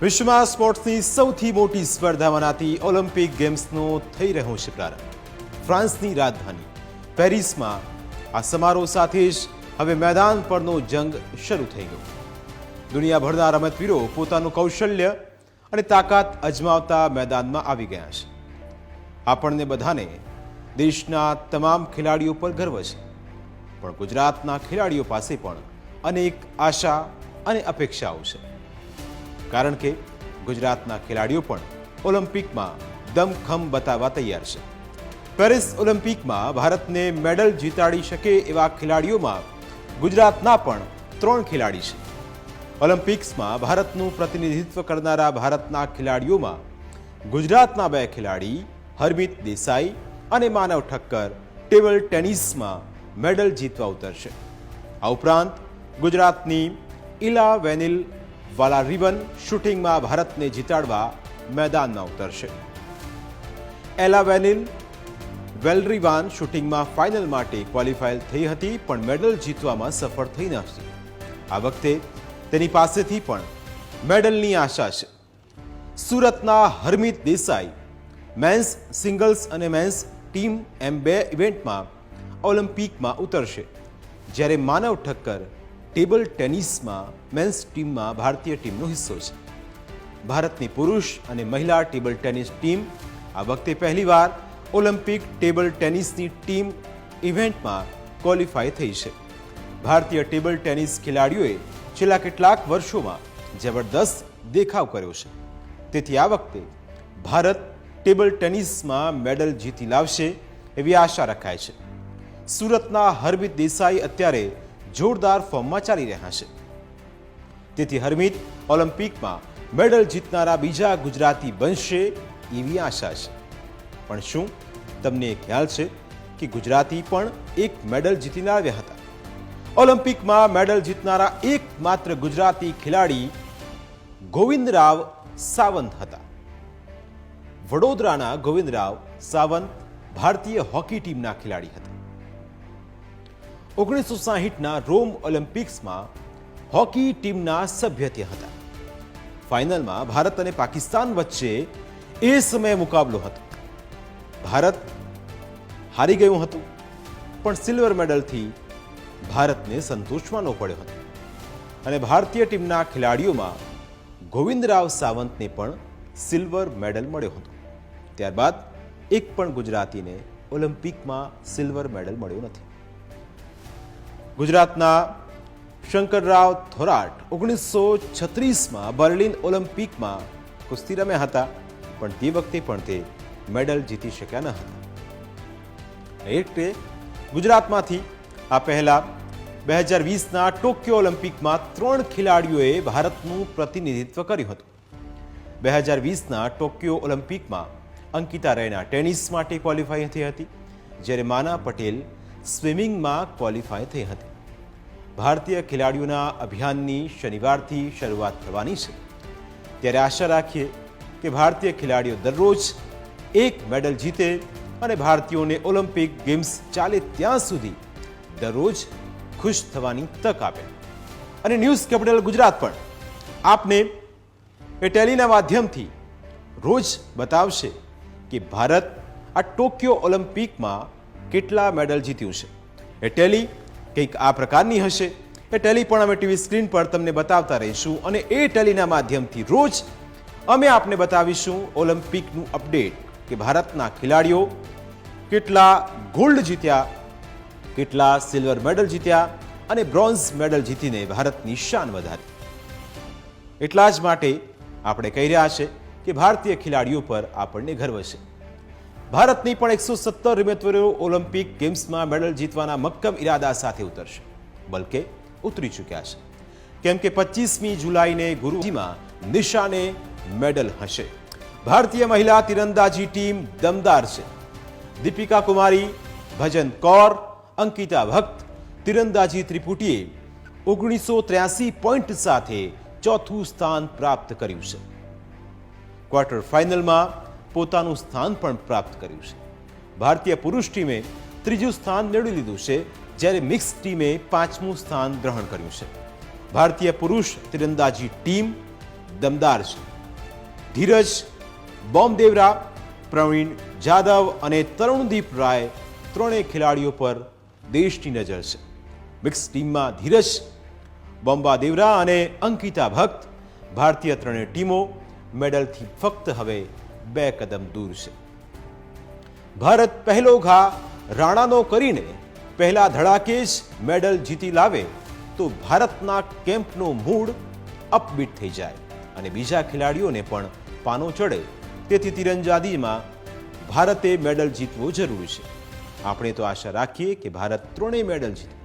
વિશ્વમાં સ્પોર્ટ્સની સૌથી મોટી સ્પર્ધા મનાતી ઓલિમ્પિક ગેમ્સનો થઈ રહ્યો છે પ્રારંભ। ફ્રાન્સની રાજધાની પેરિસમાં આ સમારોહ સાથે જ હવે મેદાન પરનો જંગ શરૂ થઈ ગયો। દુનિયાભરના રમતવીરો પોતાનું કૌશલ્ય અને તાકાત અજમાવતા મેદાનમાં આવી ગયા છે। આપણને બધાને દેશના તમામ ખેલાડીઓ પર ગર્વ છે, પણ ગુજરાતના ખેલાડીઓ પાસે પણ અનેક આશા અને અપેક્ષાઓ છે, કારણ કે ગુજરાતના ખેલાડીઓ પણ ઓલિમ્પિકમાં દમખમ બતાવવા તૈયાર છે। પેરિસ ઓલિમ્પિકમાં ભારતને મેડલ જીતાડી શકે એવા ખેલાડીઓમાં ગુજરાતના પણ 3 ખેલાડી છે। ઓલિમ્પિક્સમાં ભારતનું પ્રતિનિધિત્વ કરનારા ભારતના ખેલાડીઓમાં ગુજરાતના 2 ખેલાડી હરમિત દેસાઈ અને માનવ ઠક્કર ટેબલ ટેનિસમાં મેડલ જીતવા ઉતરશે। આ ઉપરાંત ગુજરાતની ઇલા વેનિલ વાલારિવન શૂટિંગમાં ભારતને જીતાડવા મેદાનમાં ઉતરશે। એલા વેનિલ વેલરિવાન શૂટિંગમાં ફાઇનલ માટે ક્વોલિફાય થઈ હતી, પણ મેડલ જીતવામાં સફળ થઈ ન હતી। આ વખતે તેની પાસેથી પણ મેડલની આશા છે। સુરતના હરમિત દેસાઈ મેન્સ સિંગલ્સ અને મેન્સ ટીમ એમ 2 ઇવેન્ટમાં ઓલિમ્પિકમાં ઉતરશે, જ્યારે માનવ ઠક્કર ટેબલ ટેનિસમાં મેન્સ ટીમમાં ભારતીય ટીમનો હિસ્સો છે। ભારતની પુરુષ અને મહિલા ટેબલ ટેનિસ ટીમ આ વખતે પહેલીવાર ઓલિમ્પિક ટેબલ ટેનિસની ટીમ ઇવેન્ટમાં ક્વોલિફાય થઈ છે। ભારતીય ટેબલ ટેનિસ ખેલાડીઓએ છેલ્લા કેટલાક વર્ષોમાં જબરદસ્ત દેખાવ કર્યો છે, તેથી આ વખતે ભારત ટેબલ ટેનિસમાં મેડલ જીતી લાવશે એવી આશા રખાય છે। સુરતના હરમિત દેસાઈ અત્યારે જોરદાર ફોર્મમાં ચાલી રહ્યા છે, તેથી હરમિત ઓલિમ્પિકમાં મેડલ જીતનારા બીજા ગુજરાતી બનશે એવી આશા છે। પણ શું તમને ખ્યાલ છે કે ગુજરાતી પણ એક મેડલ જીતીને આવ્યા હતા? ઓલિમ્પિકમાં મેડલ જીતનારા એકમાત્ર ગુજરાતી ખેલાડી ગોવિંદરાવ સાવંત હતા। વડોદરાના ગોવિંદરાવ સાવંત ભારતીય હોકી ટીમના ખેલાડી હતા। 1960ના રોમ ઓલિમ્પિક્સમાં હોકી ટીમના સભ્ય તે હતા। ફાઇનલમાં ભારત અને પાકિસ્તાન વચ્ચે એ સમયે મુકાબલો હતો। ભારત હારી ગયું હતું, પણ સિલ્વર મેડલથી ભારતને સંતોષ માનવો પડ્યો હતો, અને ભારતીય ટીમના ખેલાડીઓમાં ગોવિંદરાવ સાવંતને પણ સિલ્વર મેડલ મળ્યો હતો। ત્યારબાદ એક પણ ગુજરાતીને ઓલિમ્પિકમાં સિલ્વર મેડલ મળ્યો નથી। ગુજરાતના શંકરરાવ થોરાટ 1936માં બર્લિન ઓલિમ્પિકમાં કુસ્તી રમ્યા હતા, પણ તે વખતે પણ તે મેડલ જીતી શક્યા ન હતા। એટલે ગુજરાતમાંથી આ પહેલા 2020ના ટોક્યો ઓલિમ્પિકમાં 3 ખેલાડીઓએ ભારતનું પ્રતિનિધિત્વ કર્યું હતું। 2020ના ટોક્યો ઓલિમ્પિકમાં અંકિતા રૈના ટેનિસ માટે ક્વોલિફાય થઈ હતી, જ્યારે માના પટેલ સ્વિમિંગમાં ક્વોલિફાય થઈ હતી। ભારતીય ખેલાડીઓના અભિયાનની શનિવારથી શરૂઆત થવાની છે, ત્યારે આશા રાખીએ કે ભારતીય ખેલાડીઓ દરરોજ એક મેડલ જીતે અને ભારતીયોને ઓલિમ્પિક ગેમ્સ ચાલે ત્યાં સુધી દરરોજ ખુશ થવાની તક આપે। અને ન્યૂઝ કેપિટલ ગુજરાત પણ આપને એ ટેલીના માધ્યમથી રોજ બતાવશે કે ભારત આ ટોક્યો ઓલિમ્પિકમાં કેટલા મેડલ જીત્યું છે। એ ટેલી કંઈક આ પ્રકારની હશે। એ ટેલી પણ અમે ટીવી સ્ક્રીન પર તમને બતાવતા રહીશું, અને એ ટેલીના માધ્યમથી રોજ અમે આપને બતાવીશું ઓલિમ્પિકનું અપડેટ કે ભારતના ખેલાડીઓ કેટલા ગોલ્ડ જીત્યા, કેટલા સિલ્વર મેડલ જીત્યા અને બ્રોન્ઝ મેડલ જીતીને ભારતની શાન વધારી। એટલા જ માટે આપણે કહી રહ્યા છે કે ભારતીય ખેલાડીઓ પર આપણને ગર્વ છે। ભારતની પણ 117 રમતવીરો ઓલિમ્પિક ગેમ્સમાં મેડલ જીતવાના મક્કમ ઇરાદા સાથે ઉતરશે, બલકે ઉતરી ચૂક્યા છે, કેમ કે 25મી જુલાઈને ગુરુજીમાં નિશાને મેડલ હશે। ભારતીય મહિલા તીરંદાજી ટીમ દમદાર છે। દીપિકા કુમારી, ભજન કૌર, અંકિતા ભક્ત તીરંદાજી ત્રિપુટીએ 1983 પોઈન્ટ સાથે ચોથું સ્થાન પ્રાપ્ત કર્યું છે। ક્વાર્ટર ફાઇનલમાં પોતાનું સ્થાન પણ પ્રાપ્ત કર્યું છે। ભારતીય પુરુષ ટીમે 3જું સ્થાન મેળવી લીધું છે, જ્યારે મિક્સ ટીમે 5મું સ્થાન ગ્રહણ કર્યું છે। ભારતીય પુરુષ તીરંદાજી ટીમ દમદાર છે. ધીરજ, બોમ્બદેવરા, પ્રવીણ જાદવ અને તરુણદીપ રાય ત્રણેય ખેલાડીઓ પર દેશની નજર છે. મિક્સ ટીમમાં ધીરજ, બોમ્બાદેવરા અને અંકિતા ભટ્ટ ભારતીય ત્રણેય ટીમો મેડલથી ફક્ત હવે 2 કદમ દૂર છે. ભારત પહેલો ઘા રાણાનો કરીને પહેલા ધડાકે જ મેડલ જીતી લાવે તો ભારતના કેમ્પનો મૂડ અપબીટ થઈ જાય અને બીજા ખેલાડીઓને પણ પાનો ચડે. તેથી તીરંદાજીમાં ભારતે મેડલ જીતવો જરૂરી છે. આપણે તો આશા રાખીએ કે ભારત ત્રણેય મેડલ જીતે.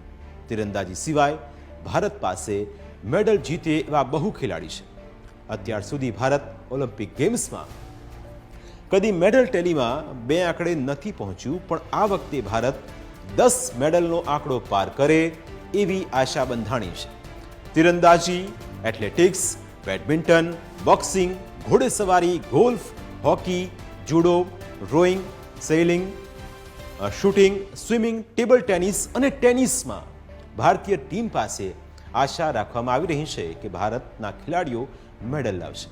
તીરંદાજી સિવાય ભારત પાસે મેડલ જીતે એવા બહુ ખેલાડી છે. અત્યાર સુધી ભારત ઓલિમ્પિક ગેમ્સમાં કદી મેડલ ટેલીમાં 2 આંકડે નથી પહોંચ્યું, પણ આ વખતે ભારત 10 મેડલનો આંકડો પાર કરે એવી આશા બંધાણી છે. તીરંદાજી, એથ્લેટિક્સ, બેડમિન્ટન, બોક્સિંગ, ઘોડેસવારી, golf, hockey, judo, rowing, sailing, shooting, swimming, table tennis અને ટેનિસમાં ભારતીય ટીમ પાસે આશા રાખવામાં આવી રહી છે કે ભારતના ખેલાડીઓ મેડલ લાવશે.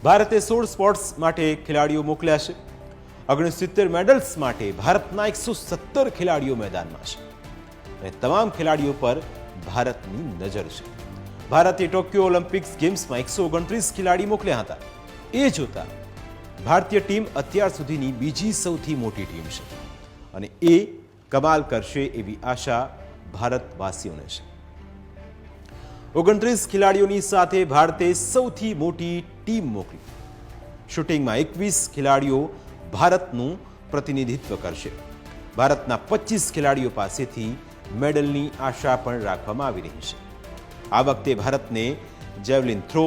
ભારતે 16 સ્પોર્ટ્સ માટે ખેલાડીઓ મોકલ્યા છે. 69 મેડલ્સ માટે ભારતના 117 ખેલાડીઓ મેદાનમાં છે અને તમામ ખેલાડીઓ પર ભારતની નજર છે. ભારતે ટોક્યો ઓલિમ્પિક્સ ગેમ્સમાં 129 ખેલાડી મોકલ્યા હતા. એ જોતા ભારતીય ટીમ અત્યાર સુધીની બીજી સૌથી મોટી ટીમ છે અને એ કમાલ કરશે એવી આશા ભારતવાસીઓને છે. 29 ખેલાડીઓની સાથે ભારતે સૌથી મોટી ટીમ મોકલી. શૂટિંગમાં 21 ખેલાડીઓ ભારતનું પ્રતિનિધિત્વ કરશે. ભારતના 25 ખેલાડીઓ પાસેથી મેડલની આશા પણ રાખવામાં આવી રહી છે. આ વખતે ભારતને javelin throw,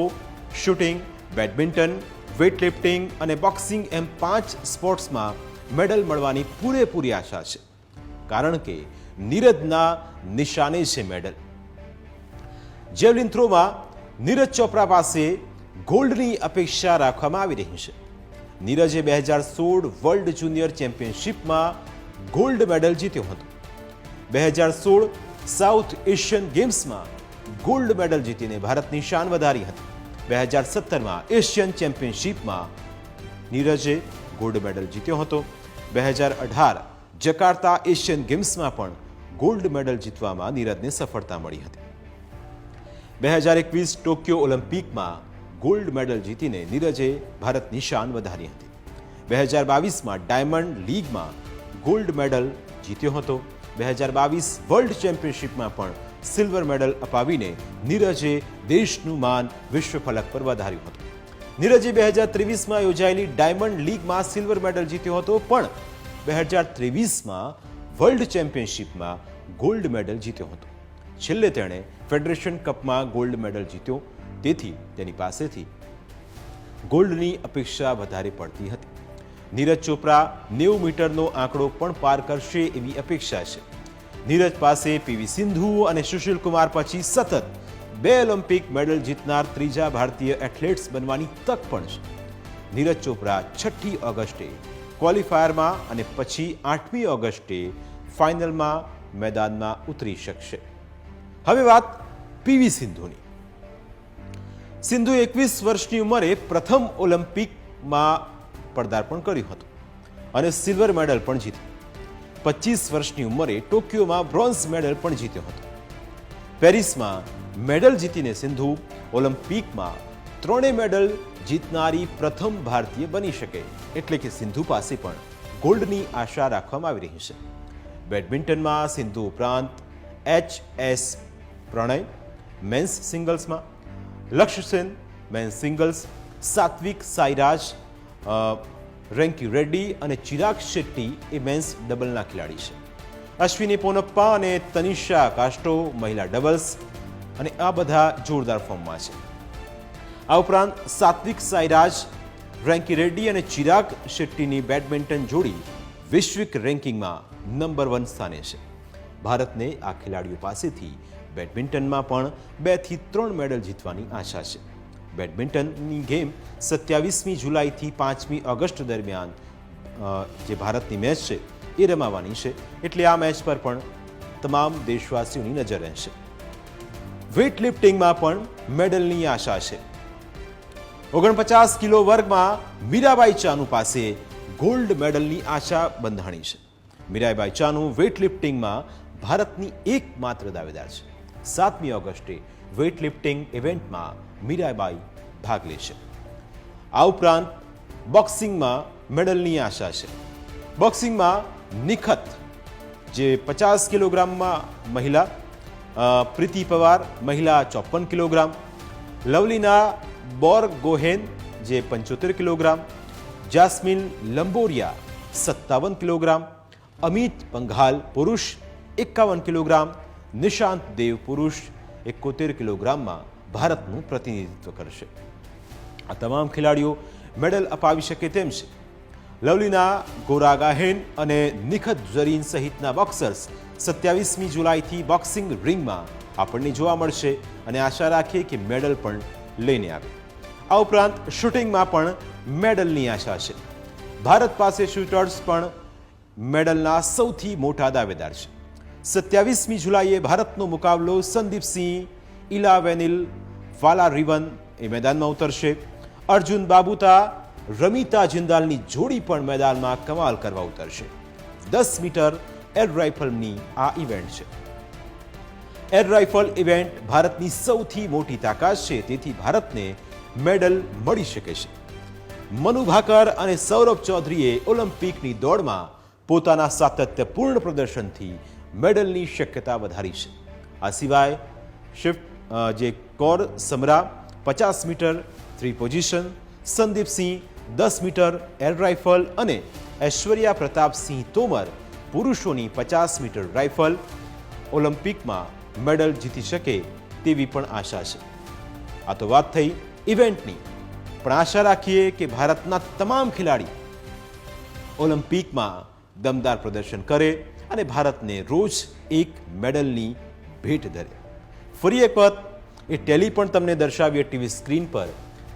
shooting, badminton, weightlifting અને બોક્સિંગ એમ 5 સ્પોર્ટ્સમાં મેડલ મળવાની પૂરેપૂરી આશા છે, કારણ કે નીરજના નિશાને છે મેડલ. જેવલિન થ્રોમાં નીરજ ચોપરા પાસે ગોલ્ડની અપેક્ષા રાખવામાં આવી રહી છે. નીરજે 2016 વર્લ્ડ જુનિયર ચેમ્પિયનશિપમાં ગોલ્ડ મેડલ જીત્યો હતો. 2016 સાઉથ એશિયન ગેમ્સમાં ગોલ્ડ મેડલ જીતીને ભારતની શાન વધારી હતી. 2017માં એશિયન ચેમ્પિયનશિપમાં નીરજે ગોલ્ડ મેડલ જીત્યો હતો. 2018 જકાર્તા એશિયન ગેમ્સમાં પણ ગોલ્ડ મેડલ જીતવામાં નીરજને સફળતા મળી હતી. 2021 ટોક્યો ઓલિમ્પિકમાં ગોલ્ડ મેડલ જીતીને નીરજે ભારતની શાન વધારી હતી. 2022માં ડાયમંડ લીગમાં ગોલ્ડ મેડલ જીત્યો હતો. 2022 વર્લ્ડ ચેમ્પિયનશિપમાં પણ સિલ્વર મેડલ અપાવીને નીરજે દેશનું માન વિશ્વ ફલક પર વધાર્યું હતું. નીરજે 2023માં યોજાયેલી ડાયમંડ લીગમાં સિલ્વર મેડલ જીત્યો હતો, પણ 2023માં વર્લ્ડ ચેમ્પિયનશિપમાં ગોલ્ડ મેડલ જીત્યો હતો. છેલ્લે તેણે ફેડરેશન કપમાં ગોલ્ડ મેડલ જીત્યો, તેથી તેની પાસેથી ગોલ્ડની અપેક્ષા વધારે પડતી હતી. નીરજ ચોપરા 90 મીટરનો આંકડો પણ પાર કરશે એવી અપેક્ષા છે. નીરજ પાસે પીવી સિંધુ અને સુશીલ કુમાર પછી સતત 2 ઓલિમ્પિક મેડલ જીતનાર ત્રીજા ભારતીય એથ્લેટ્સ બનવાની તક પણ છે. નીરજ ચોપરા 6મી ઓગસ્ટે ક્વોલિફાયરમાં અને પછી 8મી ઓગસ્ટે ફાઇનલમાં મેદાનમાં ઉતરી શકશે. હવે વાત પીવી સિંધુની. સિંધુએ 21 વર્ષની ઉંમરે પ્રથમ ઓલિમ્પિકમાં પદાર્પણ કર્યું હતું અને સિલ્વર મેડલ પણ જીત્યું. 25 વર્ષની ઉંમરે ટોક્યોમાં બ્રોન્ઝ મેડલ પણ જીત્યો હતો. પેરિસમાં મેડલ જીતીને સિંધુ ઓલિમ્પિકમાં 3 મેડલ જીતનારી પ્રથમ ભારતીય બની શકે, એટલે કે સિંધુ પાસે પણ ગોલ્ડની આશા રાખવામાં આવી રહી છે. બેડમિન્ટનમાં સિંધુ ઉપરાંત HS પ્રણય મેન્સ સિંગલ્સમાં, લક્ષ્ય સેન મેન્સ સિંગલ્સ, સાત્વિક સાઈરાજ, રેન્કી રેડ્ડી અને ચિરાગ શેટ્ટી એ મેન્સ ડબલના ખેલાડી છે. અશ્વિની પોનપ્પા અને તનિષા કાસ્ટો મહિલા ડબલ્સ, અને આ બધા જોરદાર ફોર્મમાં છે. આ ઉપરાંત સાત્વિક સાઈરાજ, રેન્કી રેડ્ડી અને ચિરાગ શેટ્ટીની બેડમિન્ટન જોડી વૈશ્વિક રેન્કિંગમાં નંબર 1 સ્થાને છે. ભારતને આ ખેલાડીઓ પાસેથી બેડમિન્ટનમાં પણ 2 થી 3 મેડલ જીતવાની આશા છે. બેડમિન્ટનની ગેમ 27મી જુલાઈથી 5મી ઓગસ્ટ દરમિયાન જે ભારતની મેચ છે એ રમાવાની છે, એટલે આ મેચ પર પણ તમામ દેશવાસીઓની નજર રહેશે. વેઇટ લિફ્ટિંગમાં પણ મેડલની આશા છે. 49 કિલો વર્ગમાં મીરાબાઈ ચાનુ પાસે ગોલ્ડ મેડલની આશા બંધાણી છે. મીરાબાઈ ચાનુ વેઇટલિફ્ટિંગમાં ભારતની એકમાત્ર દાવેદાર છે. 7મી ઓગસ્ટે વેઇટલિફ્ટિંગ ઇવેન્ટમાં મીરાબાઈ ભાગ લેશે. આ ઉપરાંત બોક્સિંગમાં મેડલની આશા છે. બોક્સિંગમાં નિખત જે 50 કિલોગ્રામમાં મહિલા, પ્રીતિ પવાર મહિલા 54 કિલોગ્રામ, લવલીના બોરગોહેન જે 75 કિલોગ્રામ, જાસ્મીન લંબોરિયા 57 કિલોગ્રામ, અમિત પંઘાલ પુરુષ 51 કિલોગ્રામ, નિશાંત દેવ પુરુષ 71 કિલોગ્રામમાં ભારતનું પ્રતિનિધિત્વ કરશે. આ તમામ ખેલાડીઓ મેડલ અપાવી શકે તેમ છે. લવલીના ગોરાગાહેન અને નિખત ઝરીન સહિતના બોક્સર્સ 27મી જુલાઈથી બોક્સિંગ રિંગમાં આપણને જોવા મળશે અને આશા રાખીએ કે મેડલ પણ લઈને આવે. આ ઉપરાંત શૂટિંગમાં પણ મેડલની આશા છે. ભારત પાસે શૂટર્સ પણ મેડલના સૌથી મોટા દાવેદાર છે. 27મી જુલાઈએ ભારતનો મુકાબલો સંદીપસિંહ ઇલાવેનિલ વાલારિવન એ મેદાનમાં ઉતરશે. અર્જુન બાબુતા રમિતા જિંદાલની જોડી પણ મેદાનમાં કમાલ કરવા ઉતરશે. 10 મીટર એર રાઇફલની આ ઇવેન્ટ છે. એર રાઇફલ ઇવેન્ટ ભારતની સૌથી મોટી તાકાત છે, તેથી ભારતને મેડલ મળી શકે છે. મનુ ભાકર અને સૌરભ ચૌધરીએ ઓલિમ્પિકની દોડમાં પોતાના સાતત્યપૂર્ણ પ્રદર્શનથી મેડલની શક્યતા વધારી છે. આ સિવાય શિફ્ટ જે Kaur Samra 50 metre 3 position, Sandeep Singh 10 metre air rifle અને ઐશ્વર્યા પ્રતાપસિંહ તોમર પુરુષોની 50 મીટર રાઇફલ ઓલિમ્પિકમાં મેડલ જીતી શકે તેવી પણ આશા છે. આ તો વાત થઈ ઇવેન્ટની, પણ આશા રાખીએ કે ભારતના તમામ ખેલાડી ઓલિમ્પિકમાં દમદાર પ્રદર્શન કરે અને ભારતને રોજ એક મેડલની ભેટ ધરે. ફરી એક વખત એ ટેલી પણ તમને દર્શાવીએ ટીવી સ્ક્રીન પર,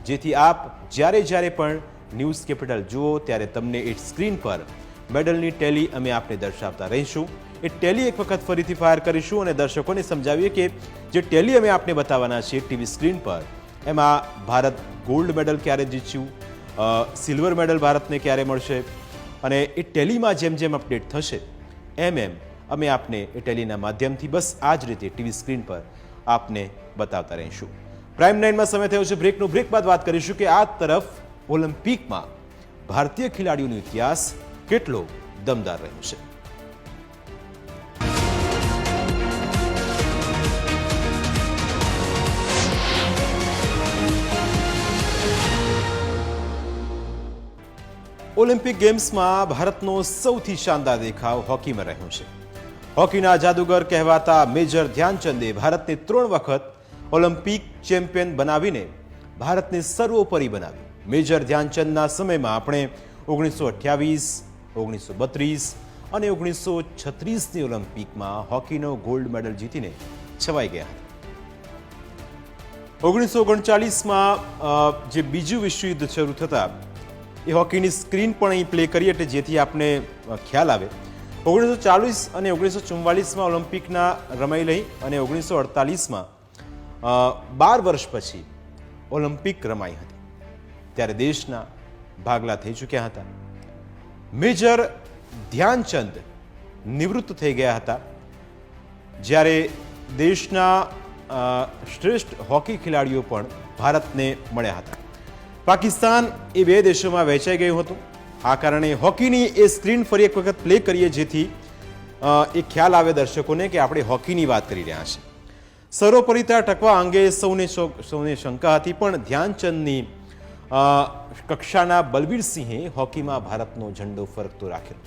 જેથી આપ જ્યારે પણ ન્યૂઝ કેપિટલ જુઓ ત્યારે તમને એ સ્ક્રીન પર મેડલની ટેલી અમે આપને દર્શાવતા રહીશું. એ ટેલી એક વખત ફરીથી ફાયર કરીશું અને દર્શકોને સમજાવીએ કે જે ટેલી અમે આપને બતાવવાના છીએ ટીવી સ્ક્રીન પર, એમાં ભારત ગોલ્ડ મેડલ ક્યારે જીત્યું, સિલ્વર મેડલ ભારતને ક્યારે મળશે, અને એ ટેલીમાં જેમ જેમ અપડેટ થશે એમ અમે આપને એ ટેલીના માધ્યમથી બસ આ જ રીતે ટીવી સ્ક્રીન પર આપને બતાવતા રહીશું. પ્રાઇમ 9માં સમય થયો છે બ્રેકનો. બ્રેક બાદ વાત કરીશું કે આ તરફ ઓલિમ્પિકમાં ભારતીય ખેલાડીઓનો ઇતિહાસ કેટલો દમદાર રહ્યો છે. ઓલિમ્પિક ગેમ્સમાં ભારતનો સૌથી શાનદાર દેખાવ હોકીમાં રહ્યો છે. હોકીના જાદુગર કહેવાતા મેજર ધ્યાનચંદે ભારતને 3 વખત ઓલિમ્પિક ચેમ્પિયન બનાવીને ભારતને સર્વોપરી બનાવ્યું. મેજર ધ્યાનચંદના સમયમાં આપણે 1928, 1932 અને 1936ની ઓલિમ્પિકમાં હોકીનો ગોલ્ડ મેડલ જીતીને છવાઈ ગયા હતા. 1939માં જે બીજું વિશ્વયુદ્ધ શરૂ થતા એ હોકીની સ્ક્રીન પણ અહીં પ્લે કરી એટલે જેથી આપને ખ્યાલ આવે. 1940 અને 1944માં ઓલિમ્પિકના રમાઈ લઈ અને 1948માં 12 વર્ષ પછી ઓલિમ્પિક રમાઈ હતી ત્યારે દેશના ભાગલા થઈ ચૂક્યા હતા. મેજર ધ્યાનચંદ નિવૃત્ત થઈ ગયા હતા જ્યારે દેશના શ્રેષ્ઠ હોકી ખેલાડીઓ પણ ભારતને મળ્યા હતા. પાકિસ્તાન એ 2 દેશોમાં વહેંચાઈ ગયું હતું. આ કારણે હોકીની એ સ્ક્રીન ફરી એક વખત પ્લે કરીએ જેથી એ ખ્યાલ આવે દર્શકોને કે આપણે હોકીની વાત કરી રહ્યા છીએ. સર્વોપરિતા ટકવા અંગે સૌને શંકા હતી, પણ ધ્યાનચંદની કક્ષાના બલબીરસિંહે હોકીમાં ભારતનો ઝંડો ફરકતો રાખ્યો.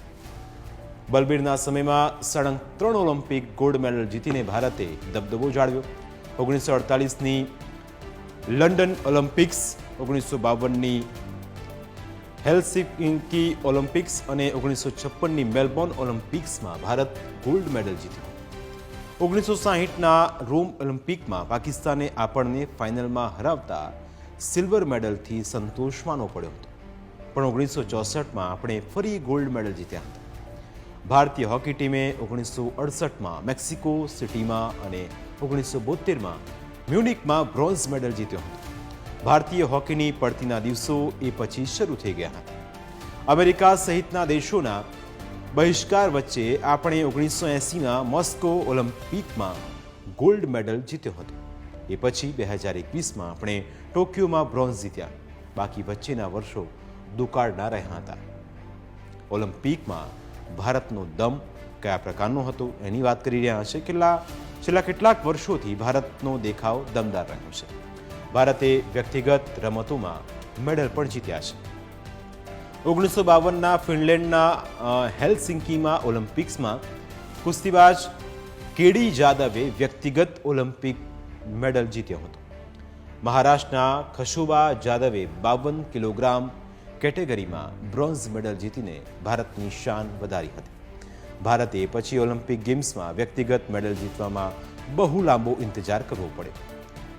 બલબીરના સમયમાં સળંગ 3 ઓલિમ્પિક ગોલ્ડ મેડલ જીતીને ભારતે દબદબો જાળવ્યો. 1948ની લંડન ઓલિમ્પિક્સ, 1952ની હેલસિંકી ઓલિમ્પિક્સ અને 1956ની મેલબોર્ન ઓલિમ્પિક્સમાં ભારત ગોલ્ડ મેડલ જીત્યો. 1960ના રોમ ઓલિમ્પિકમાં પાકિસ્તાને આપણને ફાઇનલમાં હરાવતા સિલ્વર મેડલથી સંતોષ માનવો પડ્યો હતો, પણ 1964માં આપણે ફરી ગોલ્ડ મેડલ જીત્યા હતા. ભારતીય હોકી ટીમે 1968માં મેક્સિકો સિટીમાં અને 1972માં મ્યુનિકમાં બ્રોન્ઝ મેડલ જીત્યો હતો. ભારતીય હોકીની પડતીના દિવસો એ પછી શરૂ થઈ ગયા હતા. અમેરિકા સહિતના દેશોના બહિષ્કાર વચ્ચે આપણે 1980ના મોસ્કો ઓલિમ્પિકમાં ગોલ્ડ મેડલ જીત્યો હતો. એ પછી 2021માં આપણે ટોક્યોમાં બ્રોન્ઝ જીત્યા. બાકી વચ્ચેના વર્ષો દુકાળના રહ્યા હતા. ઓલિમ્પિકમાં ભારતનો દમ કયા પ્રકારનો હતો એની વાત કરી રહ્યા છે. છેલ્લા કેટલાક વર્ષોથી ભારતનો દેખાવ દમદાર રહ્યો છે. ભારતે વ્યક્તિગત રમતોમાં મેડલ પણ જીત્યા છે. 1952ના ફિનલેન્ડના હેલસિંકીમાં ઓલિમ્પિક્સમાં કુસ્તીબાજ કેડી જાદવે વ્યક્તિગત ઓલિમ્પિક મેડલ જીત્યો હતો. મહારાષ્ટ્રના ખશોબા જાદવે 52 કિલોગ્રામ કેટેગરીમાં બ્રોન્ઝ મેડલ જીતીને ભારતની શાન વધારી હતી. ભારતે પછી ઓલિમ્પિક ગેમ્સમાં વ્યક્તિગત મેડલ જીતવામાં બહુ લાંબો ઇંતજાર કરવો પડ્યો.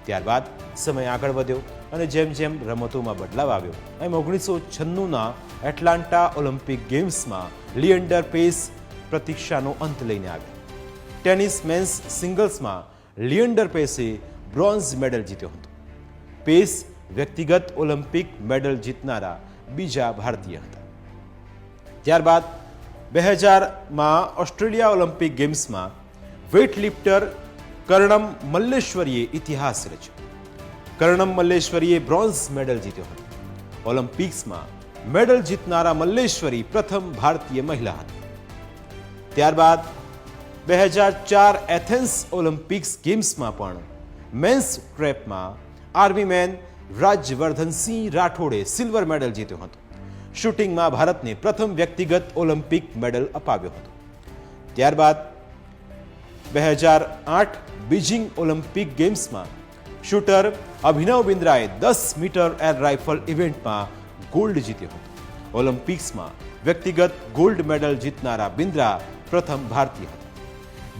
ત્યારબાદ સમય આગળ વધ્યો અને જેમ જેમ રમતોમાં બદલાવ આવ્યો એમ 1996ના એટલાન્ટા ઓલિમ્પિક ગેમ્સમાં લિએન્ડર પેસ પ્રતીક્ષાનો અંત લઈને આવ્યા. ટેનિસ મેન્સ સિંગલ્સમાં લિએન્ડર પેસે બ્રોન્ઝ મેડલ જીત્યો હતો. પેસ વ્યક્તિગત ઓલિમ્પિક મેડલ જીતનારા બીજા ભારતીય હતા. ત્યારબાદ 2000માં ઓસ્ટ્રેલિયા ઓલિમ્પિક ગેમ્સમાં વેઇટલિફ્ટર કર્ણમ મલ્લેશ્વરીએ ઇતિહાસ રચ્યો. કર્ણમ મલ્લેશ્વરીએ બ્રોન્ઝ મેડલ જીત્યો હતો. ઓલિમ્પિક્સમાં મેડલ જીતનારા મલ્લેશ્વરી પ્રથમ ભારતીય મહિલા હતી. ત્યારબાદ 2004 એથેન્સ ઓલિમ્પિક્સ ગેમ્સમાં પણ મેન્સ ટ્રેપમાં આર્મી મેન રાજવર્ધનસિંહ રાઠોડે સિલ્વર મેડલ જીત્યો હતો. શૂટિંગમાં ભારતને પ્રથમ વ્યક્તિગત ઓલિમ્પિક મેડલ અપાવ્યો હતો. ત્યારબાદ 2008 બીજિંગ ઓલિમ્પિક ગેમ્સમાં શૂટર અભિનવ બિંદ્રાએ 10 મીટર એર રાઇફલ ઇવેન્ટમાં ગોલ્ડ જીત્યો હતો. ઓલિમ્પિક્સમાં વ્યક્તિગત ગોલ્ડ મેડલ જીતનારા બિંદ્રા પ્રથમ ભારતીય હતા.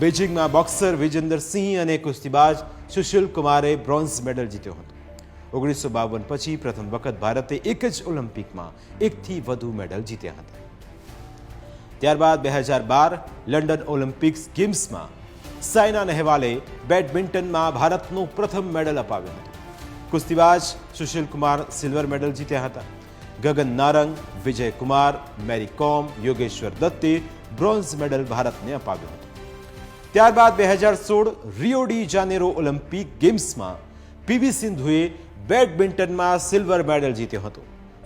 બેઇજિંગમાં બોક્સર વિજેન્દર સિંહ અને કુસ્તીબાજ સુશીલ કુમારે બ્રોન્ઝ મેડલ જીત્યો હતો. 1952 પછી પ્રથમ વખત ભારતે એક જ ઓલિમ્પિકમાં એકથી વધુ મેડલ જીત્યા હતા. ત્યારબાદ 2012 લંડન ઓલિમ્પિક્સ ગેમ્સમાં સાયના નહેવાલે બેડમિન્ટનમાં ભારતનો પ્રથમ મેડલ અપાવ્યો હતો. કુસ્તીબાજ સુશીલ કુમાર સિલ્વર મેડલ જીત્યા હતા. ગગન નારંગ, વિજય કુમાર, મેરી કોમ, યોગેશ્વર દત્તે બ્રોન્ઝ મેડલ ભારતને અપાવ્યો હતો. ત્યારબાદ 2016 રિયો ડી જાનેરો ઓલિમ્પિક ગેમ્સમાં પીવી સિંધુએ બેડમિન્ટનમાં સિલ્વર મેડલ જીત્યો હતો.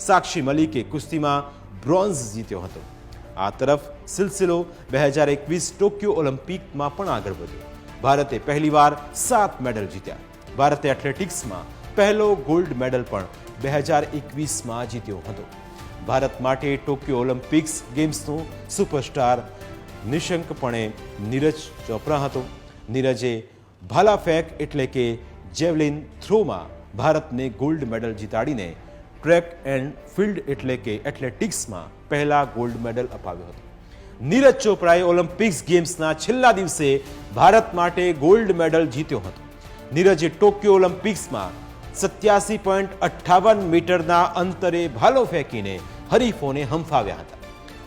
સાક્ષી મલિકે કુસ્તીમાં બ્રોન્ઝ જીત્યો હતો. આ તરફ સિલસિલો 2021 ટોક્યો ઓલિમ્પિકમાં પણ આગળ વધ્યો. ભારતે પહેલીવાર 7 મેડલ જીત્યા. ભારતે એથ્લેટિક્સમાં પહેલો ગોલ્ડ મેડલ પણ 2021માં જીત્યો હતો. ભારત માટે ટોક્યો ઓલિમ્પિક્સ ગેમ્સનો સુપરસ્ટાર નિશંકપણે નીરજ ચોપરા હતો. નીરજે ભાલા ફેંક એટલે કે જેવલિન થ્રોમાં ભારતને ગોલ્ડ મેડલ જીતાડીને ટ્રેક એન્ડ ફિલ્ડ એટલે કે એથ્લેટિક્સમાં પહેલા ગોલ્ડ મેડલ અપાવ્યો હતો. નીરજ ચોપરાએ ઓલિમ્પિક્સ ગેમ્સના છેલ્લા દિવસે ભારત માટે ગોલ્ડ મેડલ જીત્યો હતો. નીરજે ટોક્યો ઓલિમ્પિક્સમાં 87.58 મીટરના અંતરે ભાલો ફેંકીને હરીફોને હંફાવ્યા હતા.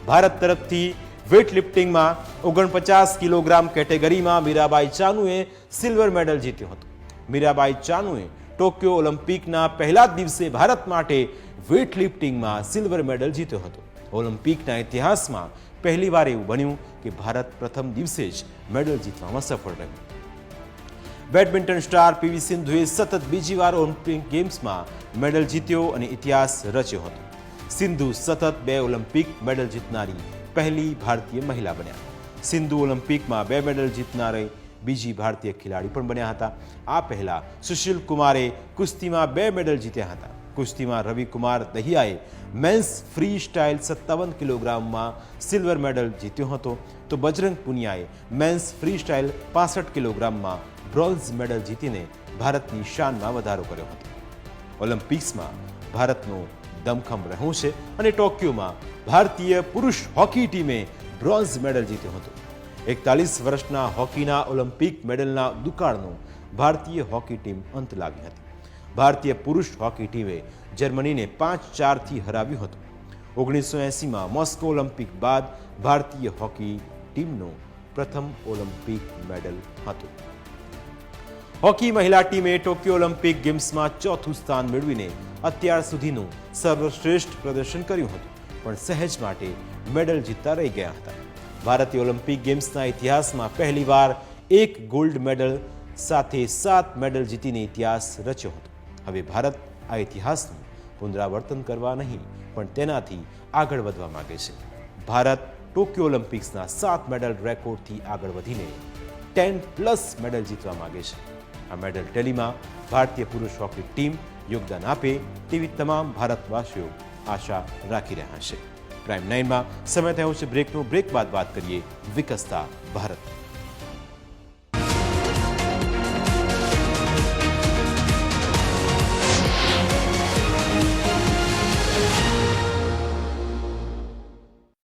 ભારત તરફથી વેઇટલિફ્ટિંગમાં 49 કિલોગ્રામ કેટેગરીમાં મીરાબાઈ ચાનુએ સિલ્વર મેડલ જીત્યો હતો. મીરાબાઈ ચાનુએ ટોક્યો ઓલિમ્પિકના પહેલા જ દિવસે ભારત માટે વેઇટલિફ્ટિંગમાં સિલ્વર મેડલ જીત્યો હતો. ઓલિમ્પિકના ઇતિહાસમાં પહેલીવાર એવું બન્યું કે ભારત પ્રથમ દિવસે જ મેડલ જીતવામાં સફળ રહ્યું. બેડમિન્ટન સ્ટાર પીવી સિંધુએ સતત બીજી વાર ઓલિમ્પિક ગેમ્સમાં મેડલ જીત્યો અને ઇતિહાસ રચ્યો હતો. સિંધુ સતત 2 ઓલિમ્પિક મેડલ જીતનારી પહેલી ભારતીય મહિલા બન્યા. સિંધુ ઓલિમ્પિકમાં 2 મેડલ જીતનારી બીજી ભારતીય ખેલાડી પણ બન્યા હતા. આ પહેલા સુશીલ કુમારે કુસ્તીમાં 2 મેડલ જીત્યા હતા. કુસ્તીમાં રવિકુમાર દહિયાએ મેન્સ ફ્રી સ્ટાઇલ 57 કિલોગ્રામમાં સિલ્વર મેડલ જીત્યો હતો, તો બજરંગ પુનિયાએ મેન્સ ફ્રી સ્ટાઇલ 65 કિલોગ્રામમાં બ્રોન્ઝ મેડલ જીતીને ભારતની શાનમાં વધારો કર્યો હતો. ઓલિમ્પિક્સમાં ભારતનો દમખમ રહ્યો છે અને ટોક્યોમાં ભારતીય પુરુષ હોકી ટીમે બ્રોન્ઝ મેડલ જીત્યો હતો. 41 વર્ષના હોકીના ઓલિમ્પિક મેડલના દુકાળનો ભારતીય હોકી ટીમ અંત લાવી હતી. ભારતીય પુરુષ હોકી ટીમે જર્મનીને 5-4થી હરાવ્યું હતું. 1980માં મોસ્કો ઓલિમ્પિક બાદ ભારતીય હોકી ટીમનો પ્રથમ ઓલિમ્પિક મેડલ હતો. હોકી મહિલા ટીમે ટોક્યો ઓલિમ્પિક ગેમ્સમાં ચોથું સ્થાન મેળવીને અત્યાર સુધીનું સર્વશ્રેષ્ઠ પ્રદર્શન કર્યું હતું, પણ સહેજ માટે મેડલ જીતતા રહી ગયા હતા. ભારતીય ઓલિમ્પિક ગેમ્સના ઇતિહાસમાં પહેલીવાર એક ગોલ્ડ મેડલ સાથે 7 મેડલ જીતીને ઇતિહાસ રચ્યો હતો. હવે ભારત આ ઇતિહાસનું પુનરાવર્તન કરવા નહીં, પણ તેનાથી આગળ વધવા માંગે છે. ભારત ટોક્યો ઓલિમ્પિક્સના 7 મેડલ રેકોર્ડથી આગળ વધીને 10+ મેડલ જીતવા માંગે છે. આ મેડલ ટેલીમાં ભારતીય પુરુષ હોકી ટીમ યોગદાન આપે તેવી તમામ ભારતવાસીઓ આશા રાખી રહ્યા છે. પ્રાઇમ 9માં સમય થયો છે બ્રેકનો. બ્રેક બાદ વાત કરીએ વિકસતા ભારત.